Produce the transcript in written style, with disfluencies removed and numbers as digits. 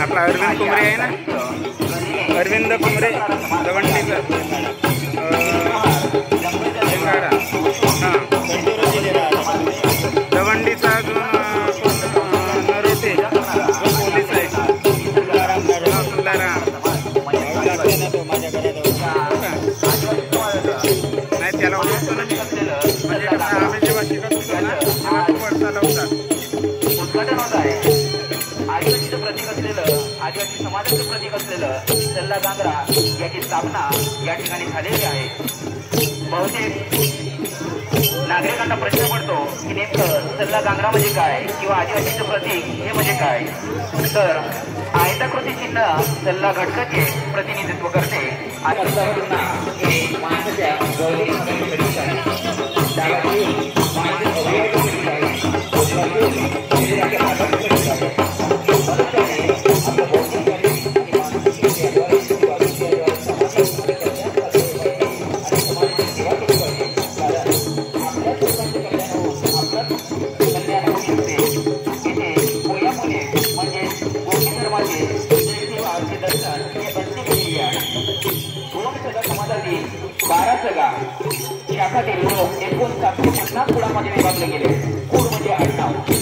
आपला अरविंद कुमरे आहे ना, अरविंद कुमरे दवंडीचा दवंडीचा अजून नरोटे पोलीस आहे नाही त्याला ओळखतो ना म्हणजे आम्ही जेव्हा शिकत होतो ना तेव्हा तो वर्षाला होता. उद्घाटन होत आहे. आदिवासीचं प्रतीक असलेलं, आदिवासी समाजाचं प्रतीक असलेलं सल्ला गांगरा याची स्थापना या ठिकाणी झालेली आहे. बहुतेक नागरिकांना प्रश्न पडतो की नेमकं सल्ला गांगरा म्हणजे काय किंवा आदिवासीचं प्रतीक हे म्हणजे काय. तर आयताकृती चिन्ह सल्ला घटकाचे प्रतिनिधित्व करते आणि हे माणसाच्या शाखातील लोक 5950 कुळामध्ये विभागले गेले. कुळ म्हणजे आडनाव.